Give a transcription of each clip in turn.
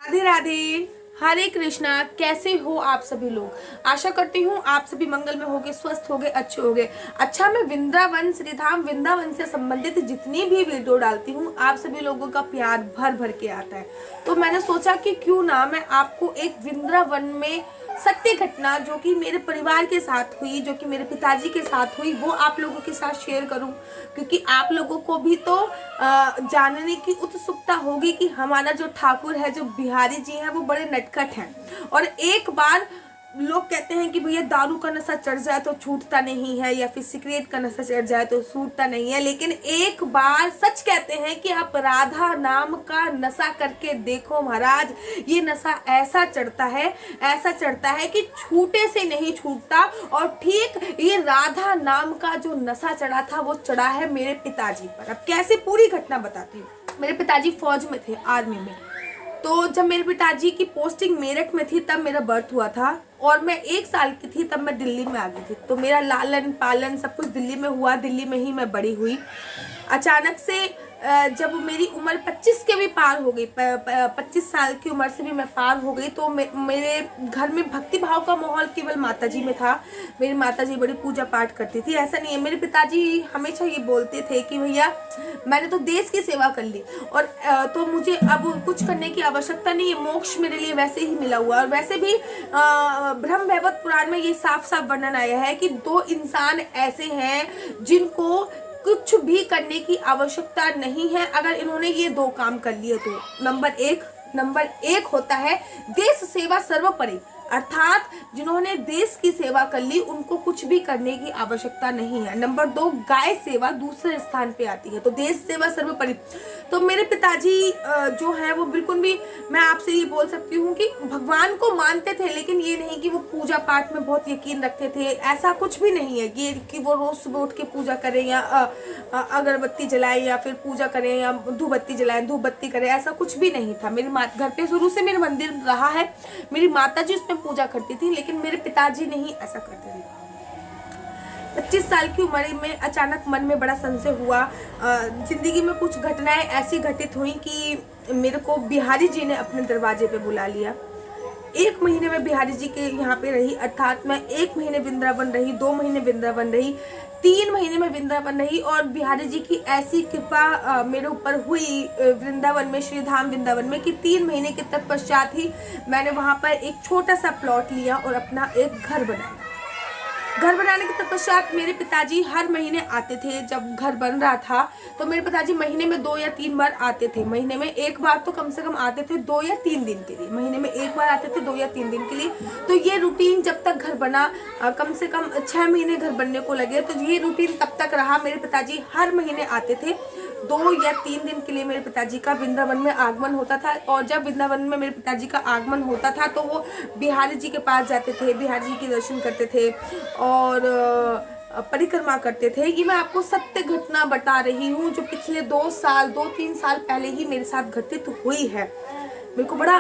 राधे राधे। हरे कृष्णा। कैसे हो आप सभी लोग? आशा करती हूँ आप सभी मंगल में होगे, स्वस्थ होगे, अच्छे होगे। अच्छा, मैं वृंदावन, श्रीधाम वृंदावन से संबंधित जितनी भी वीडियो डालती हूँ आप सभी लोगों का प्यार भर भर के आता है, तो मैंने सोचा कि क्यों ना मैं आपको एक वृंदावन में सत्य घटना जो कि मेरे परिवार के साथ हुई, जो कि मेरे पिताजी के साथ हुई, वो आप लोगों के साथ शेयर करूं, क्योंकि आप लोगों को भी तो जानने की उत्सुकता होगी कि हमारा जो ठाकुर है, जो बिहारी जी हैं, वो बड़े नटखट हैं। और एक बार लोग कहते हैं कि भैया दारू का नशा चढ़ जाए तो छूटता नहीं है, या फिर सिगरेट का नशा चढ़ जाए तो छूटता नहीं है, लेकिन एक बार सच कहते हैं कि आप राधा नाम का नशा करके देखो महाराज, ये नशा ऐसा चढ़ता है, ऐसा चढ़ता है कि छूटे से नहीं छूटता। और ठीक ये राधा नाम का जो नशा चढ़ा था वो चढ़ा है मेरे पिताजी पर। अब कैसे, पूरी घटना बताती हूँ। मेरे पिताजी फौज में थे, आर्मी में। तो जब मेरे पिताजी की पोस्टिंग मेरठ में थी तब मेरा बर्थ हुआ था, और मैं 1 साल की थी तब मैं दिल्ली में आ गई थी। तो मेरा लालन पालन सब कुछ दिल्ली में हुआ, दिल्ली में ही मैं बड़ी हुई। अचानक से जब मेरी उम्र 25 के भी पार हो गई, 25 साल की उम्र से भी मैं पार हो गई, तो मेरे घर में भक्ति भाव का माहौल केवल माताजी में था। मेरी माताजी बड़ी पूजा पाठ करती थी। ऐसा नहीं है, मेरे पिताजी हमेशा ये बोलते थे कि भैया मैंने तो देश की सेवा कर ली, और तो मुझे अब कुछ करने की आवश्यकता नहीं है, मोक्ष मेरे लिए वैसे ही मिला हुआ। और वैसे भी ब्रह्म वैवर्त पुराण में ये साफ साफ वर्णन आया है कि 2 इंसान ऐसे हैं जिनको कुछ भी करने की आवश्यकता नहीं है अगर इन्होंने ये 2 काम कर लिए तो। नंबर एक होता है देश सेवा सर्वोपरि, अर्थात जिन्होंने देश की सेवा कर ली उनको कुछ भी करने की आवश्यकता नहीं है। नंबर 2, गाय सेवा दूसरे स्थान पे आती है, तो देश सेवा सर्वोपरि। तो मेरे पिताजी जो है वो बिल्कुल भी, मैं आपसे ये बोल सकती हूँ कि भगवान को मानते थे, लेकिन ये नहीं कि वो पूजा पाठ में बहुत यकीन रखते थे। ऐसा कुछ भी नहीं है कि वो रोज सुबह उठ के पूजा करें या अगरबत्ती जलाएं या फिर पूजा करें या धूप बत्ती जलाएं, धूप बत्ती करें, ऐसा कुछ भी नहीं था। मेरे घर पे शुरू से मेरा मंदिर रहा है, मेरी माता जी उसमें पूजा करती थी, लेकिन मेरे पिताजी नहीं ऐसा करते थे। 25 साल की उम्र में अचानक मन में बड़ा संशय हुआ। जिंदगी में कुछ घटनाएं ऐसी घटित हुई कि मेरे को बिहारी जी ने अपने दरवाजे पे बुला लिया। 1 महीने में बिहारी जी के यहाँ पे रही, अर्थात मैं 1 महीने वृंदावन रही, 2 महीने वृंदावन रही, 3 महीने में वृंदावन रही। और बिहारी जी की ऐसी कृपा मेरे ऊपर हुई वृंदावन में, श्रीधाम वृंदावन में, कि 3 महीने के तत्पश्चात ही मैंने वहां पर एक छोटा सा प्लॉट लिया और अपना एक घर बनाया। घर बनाने के तत्पश्चात मेरे पिताजी हर महीने आते थे। जब घर बन रहा था तो मेरे पिताजी महीने में 2 या 3 बार आते थे। महीने में 1 बार तो कम से कम आते थे, 2 या 3 दिन के लिए। महीने में 1 बार आते थे, 2 या 3 दिन के लिए। तो ये रूटीन जब तक घर बना, कम से कम 6 महीने घर बनने को लगे, तो ये रूटीन तब तक रहा। मेरे पिताजी हर महीने आते थे। 2 या 3 दिन के लिए मेरे पिताजी का वृंदावन में आगमन होता था। और जब वृंदावन में मेरे पिताजी का आगमन होता था तो वो बिहारी जी के पास जाते थे, बिहारी जी के दर्शन करते थे और परिक्रमा करते थे। ये मैं आपको सत्य घटना बता रही हूँ जो पिछले 2-3 साल पहले ही मेरे साथ घटित हुई है। मेरे को बड़ा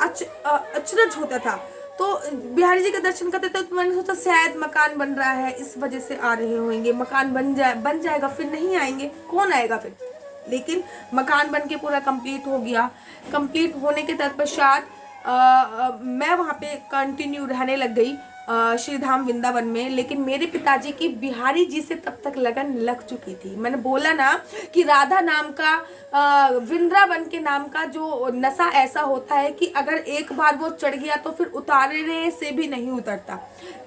अचरज होता था। तो बिहारी जी के दर्शन करते थे, तो मैंने सोचा शायद मकान बन रहा है इस वजह से आ रहे होंगे, मकान बन जाएगा फिर नहीं आएंगे, कौन आएगा फिर। लेकिन मकान बन के पूरा कंप्लीट हो गया। कंप्लीट होने के तत्पश्चात मैं वहाँ पे कंटिन्यू रहने लग गई श्रीधाम वृंदावन में। लेकिन मेरे पिताजी की बिहारी जी से तब तक लगन लग चुकी थी। मैंने बोला ना कि राधा नाम का, वृंदावन के नाम का जो नशा ऐसा होता है कि अगर एक बार वो चढ़ गया तो फिर उतारने से भी नहीं उतरता।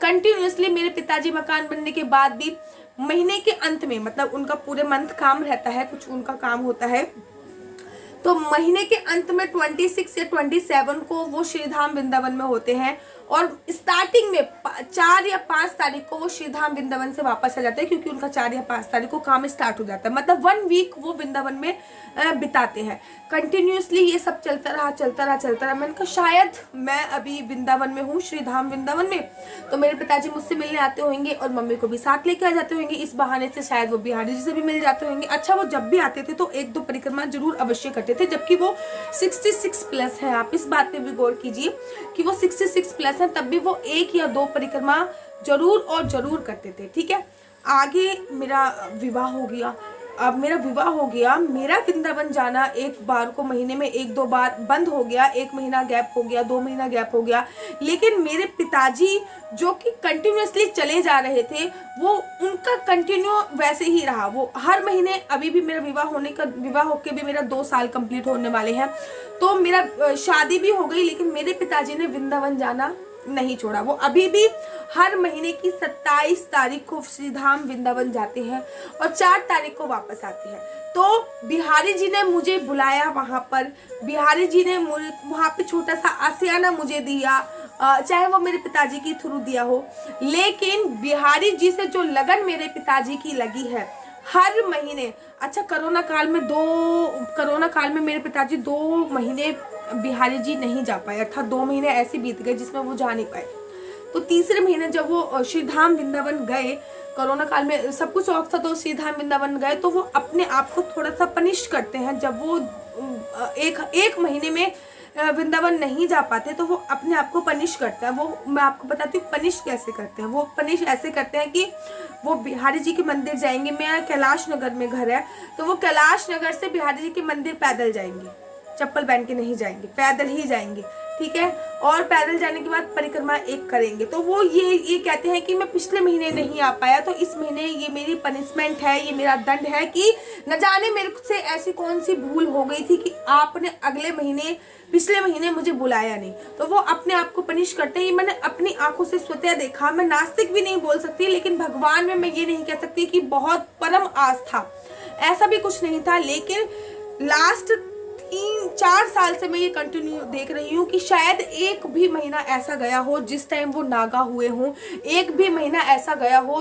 कंटिन्यूअसली मेरे पिताजी मकान बनने के बाद भी महीने के अंत में, मतलब उनका पूरे मंथ काम रहता है, कुछ उनका काम होता है, तो महीने के अंत में 26 या 27 को वो श्रीधाम वृंदावन में होते हैं। और स्टार्टिंग में 4 या 5 तारीख को वो श्रीधाम वृंदावन से वापस आ जाते हैं, क्योंकि उनका 4 या 5 तारीख को काम स्टार्ट हो जाता है। मतलब 1 वीक वो वृंदावन में बिताते हैं। कंटिन्यूअसली ये सब चलता रहा। मैंने कहा शायद मैं अभी वृंदावन में हूँ, श्रीधाम वृंदावन में, तो मेरे पिताजी मुझसे मिलने आते होंगे और मम्मी को भी साथ लेके आ जाते होंगे। इस बहाने से शायद वो बिहारी जी से भी मिल जाते होंगे। अच्छा, वो जब भी आते थे तो 1-2 परिक्रमा जरूर अवश्य करते थे, जबकि वो 66 प्लस है। आप इस बात पे भी गौर कीजिए कि वो 66 प्लस है, तब भी वो 1 या 2 परिक्रमा जरूर करते थे। ठीक है, आगे मेरा विवाह हो गया। अब मेरा विवाह हो गया, मेरा वृंदावन जाना एक बार को महीने में 1-2 बार बंद हो गया, 1 महीना गैप हो गया, 2 महीना गैप हो गया, लेकिन मेरे पिताजी जो कि कंटिन्यूअसली चले जा रहे थे वो उनका कंटिन्यू वैसे ही रहा। वो हर महीने, अभी भी मेरा विवाह होके भी मेरा 2 साल कंप्लीट होने वाले हैं, तो मेरा शादी भी हो गई, लेकिन मेरे पिताजी ने वृंदावन जाना नहीं छोड़ा। वो अभी भी हर महीने की 27 तारीख को श्रीधाम वृंदावन जाते हैं और 4 तारीख को वापस आते हैं। तो बिहारी जी ने मुझे बुलाया वहां पर, बिहारी जी ने वहां पे छोटा सा आसियाना मुझे दिया, चाहे वो मेरे पिताजी के थ्रू दिया हो, लेकिन बिहारी जी से जो लगन मेरे पिताजी की लगी है हर महीने। अच्छा, कोरोना काल में मेरे पिताजी 2 महीने बिहारी जी नहीं जा पाए, अर्थात 2 महीने ऐसे बीत गए जिसमें वो जा नहीं पाए। तो तीसरे महीने जब वो श्रीधाम वृंदावन गए, कोरोना काल में सब कुछ ऑफ था, तो श्रीधाम वृंदावन गए, तो वो अपने आप को थोड़ा सा पनिश करते हैं। जब वो एक महीने में वृंदावन नहीं जा पाते तो वो अपने आप को पनिश करता है। वो मैं आपको बताती हूँ पनिश कैसे करते हैं। वो पनिश ऐसे करते हैं कि वो बिहारी जी के मंदिर जाएंगे, मेरा कैलाश नगर में घर है, तो वो कैलाश नगर से बिहारी जी के मंदिर पैदल जाएंगे, चप्पल पहन के नहीं जाएंगे, पैदल ही जाएंगे, ठीक है। और पैदल जाने के बाद परिक्रमा एक करेंगे। तो वो ये कहते हैं कि मैं पिछले महीने नहीं आ पाया, तो इस महीने ये मेरी पनिशमेंट है, ये मेरा दंड है कि न जाने मेरे से ऐसी कौन सी भूल हो गई थी कि आपने पिछले महीने मुझे बुलाया नहीं। तो वो अपने आप को पनिश करते हैं। ये मैंने अपनी आंखों से स्वतः देखा। मैं नास्तिक भी नहीं बोल सकती, लेकिन भगवान में मैं ये नहीं कह सकती कि बहुत परम आस्था, ऐसा भी कुछ नहीं था। लेकिन लास्ट 3-4 साल से मैं ये कंटिन्यू देख रही हूँ कि शायद एक भी महीना ऐसा गया हो जिस टाइम वो नागा हुए हों, एक भी महीना ऐसा गया हो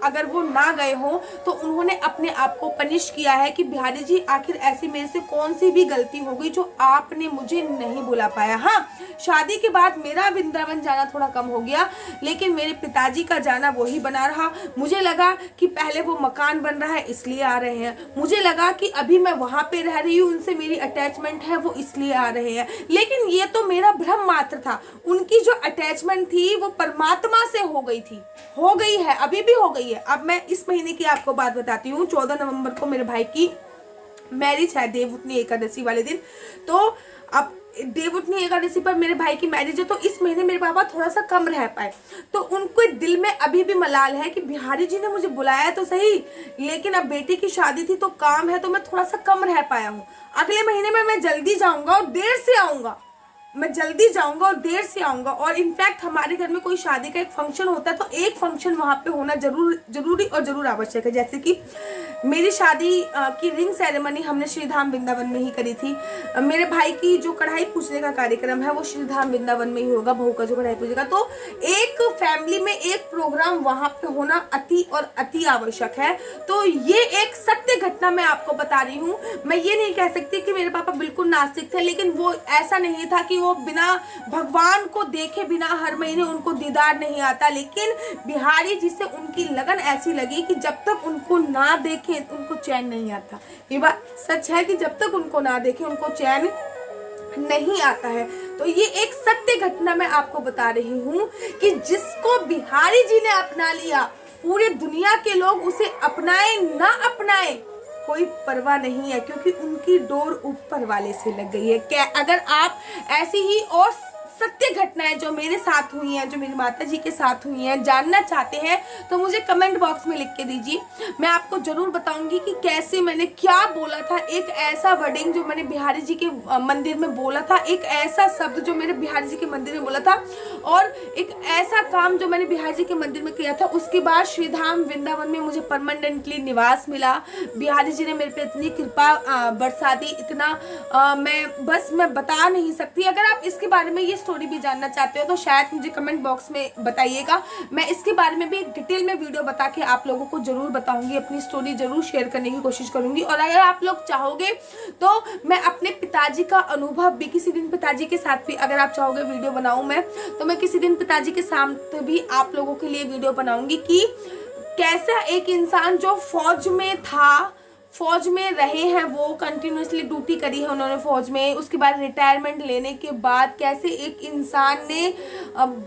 अगर वो ना गए हों तो उन्होंने अपने आप को पनिश किया है कि बिहारी जी आखिर ऐसी मेरे से कौन सी भी गलती हो गई जो आपने मुझे नहीं बुला पाया। हाँ, शादी के बाद मेरा वृंदावन जाना थोड़ा कम हो गया, लेकिन मेरे पिताजी का जाना वही बना रहा। मुझे लगा कि पहले वो मकान बन रहा है इसलिए आ रहे हैं, मुझे लगा कि अभी मैं वहां पे रह रही हूँ, उनसे मेरी अटैचमेंट है वो इसलिए आ रहे हैं, लेकिन ये तो मेरा भ्रम मात्र था। उनकी जो अटैचमेंट थी वो परमात्मा से हो गई है, अभी भी हो गई है। अब मैं इस महीने की आपको बात बताती हूँ। 14 नवंबर को मेरे भाई की मैरिज है, देवउठनी एकादशी वाले दिन। तो अब देवउठनी एकादशी पर मेरे भाई की मैरिज है, तो इस महीने मेरे पापा थोड़ा सा कम रह पाए। तो उनको दिल में अभी भी मलाल है कि बिहारी जी ने मुझे बुलाया तो सही, लेकिन अब बेटी की शादी थी तो काम है, तो मैं थोड़ा सा कम रह पाया हूँ। अगले महीने में मैं जल्दी जाऊंगा और देर से आऊंगा, और इनफैक्ट हमारे घर में कोई शादी का एक फंक्शन होता है तो एक फंक्शन वहां पे होना जरूरी और जरूर आवश्यक है। जैसे कि मेरी शादी की रिंग सेरेमनी हमने श्रीधाम वृंदावन में ही करी थी। मेरे भाई की जो कढ़ाई पूजने का कार्यक्रम है वो श्रीधाम वृंदावन में ही होगा, बहू का जो कढ़ाई पूजेगा। तो एक फैमिली में एक प्रोग्राम वहां पे होना अति आवश्यक है। तो ये एक सत्य घटना मैं आपको बता रही हूँ। मैं ये नहीं कह सकती कि मेरे पापा बिल्कुल नास्तिक थे, लेकिन वो ऐसा नहीं था कि वो बिना भगवान को देखे बिना हर महीने उनको दीदार नहीं आता। लेकिन बिहारी जी से उनकी लगन ऐसी लगी कि जब तक उनको ना देखे उनको चैन नहीं आता। ये बात सच है कि जब तक उनको ना देखे उनको चैन नहीं आता है। तो ये एक सत्य घटना मैं आपको बता रही हूँ कि जिसको बिहारी जी ने अपना लिया, पूरे दुनिया के लोग उसे अपनाए ना अपनाए कोई परवाह नहीं है, क्योंकि उनकी डोर ऊपर वाले से लग गई है। क्या अगर आप ऐसी ही और सत्य घटनाएं जो मेरे साथ हुई हैं, जो मेरी माता जी के साथ हुई हैं, जानना चाहते हैं तो मुझे कमेंट बॉक्स में लिख के दीजिए। मैं आपको जरूर बताऊंगी कि कैसे मैंने क्या बोला था। एक ऐसा वर्डिंग जो मैंने बिहारी जी के मंदिर में बोला था, एक ऐसा शब्द जो मैंने बिहारी जी के मंदिर में बोला था, और एक ऐसा काम जो मैंने बिहारी जी के मंदिर में किया था। उसके बाद श्रीधाम वृंदावन में मुझे परमानेंटली निवास मिला। बिहारी जी ने मेरे पे इतनी कृपा बरसा दी, इतना मैं बता नहीं सकती। अगर आप इसके बारे में ये स्टोरी भी जानना चाहते हो तो शायद मुझे कमेंट बॉक्स में बताइएगा। मैं इसके बारे में भी एक डिटेल में वीडियो बता के आप लोगों को जरूर बताऊंगी, अपनी स्टोरी जरूर शेयर करने की कोशिश करूंगी। और अगर आप लोग चाहोगे तो मैं अपने पिताजी का अनुभव भी किसी दिन, पिताजी के साथ भी अगर आप चाहोगे वीडियो बनाऊं मैं, तो मैं किसी दिन पिताजी के साथ भी आप लोगों के लिए वीडियो बनाऊंगी कि कैसा एक इंसान जो फौज में था, फौज में रहे हैं, वो कंटिन्यूसली ड्यूटी करी है उन्होंने फौज में, उसके बाद रिटायरमेंट लेने के बाद कैसे एक इंसान ने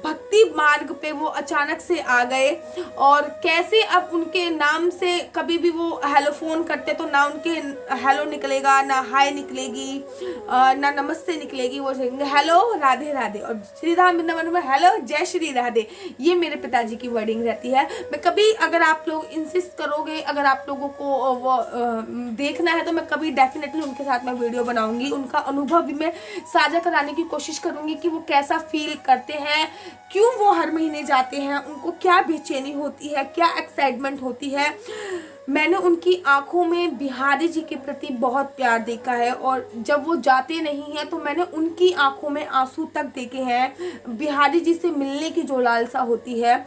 भक्ति मार्ग पे वो अचानक से आ गए, और कैसे अब उनके नाम से कभी भी वो हेलो फोन करते तो ना उनके हेलो निकलेगा, ना हाय निकलेगी, ना नमस्ते निकलेगी, वो हेलो राधे राधे, और श्री राम वृंदावन में हेलो जय श्री राधे, ये मेरे पिताजी की वर्डिंग रहती है। मैं कभी, अगर आप लोग इंसिस्ट करोगे, अगर आप लोगों को वो देखना है तो मैं कभी डेफिनेटली उनके साथ मैं वीडियो बनाऊंगी, उनका अनुभव भी मैं साझा कराने की कोशिश करूंगी कि वो कैसा फील करते हैं, क्यों वो हर महीने जाते हैं, उनको क्या बेचैनी होती है, क्या एक्साइटमेंट होती है। मैंने उनकी आंखों में बिहारी जी के प्रति बहुत प्यार देखा है, और जब वो जाते नहीं हैं तो मैंने उनकी आंखों में आंसू तक देखे हैं। बिहारी जी से मिलने की जो लालसा होती है,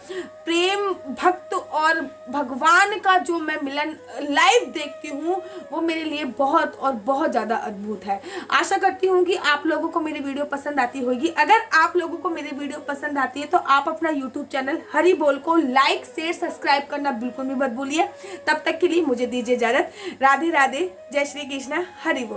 प्रेम भक्त और भगवान का जो मैं मिलन लाइव देखती हूँ, वो मेरे लिए बहुत और बहुत ज़्यादा अद्भुत है। आशा करती हूँ कि आप लोगों को मेरी वीडियो पसंद आती होगी। अगर आप लोगों को मेरी वीडियो पसंद आती है तो आप अपना यूट्यूब चैनल हरि बोल को लाइक शेयर सब्सक्राइब करना बिल्कुल भी मत भूलिए। तब तक के लिए मुझे दीजिए इजाजत। राधे राधे, जय श्री कृष्णा, हरि बोल।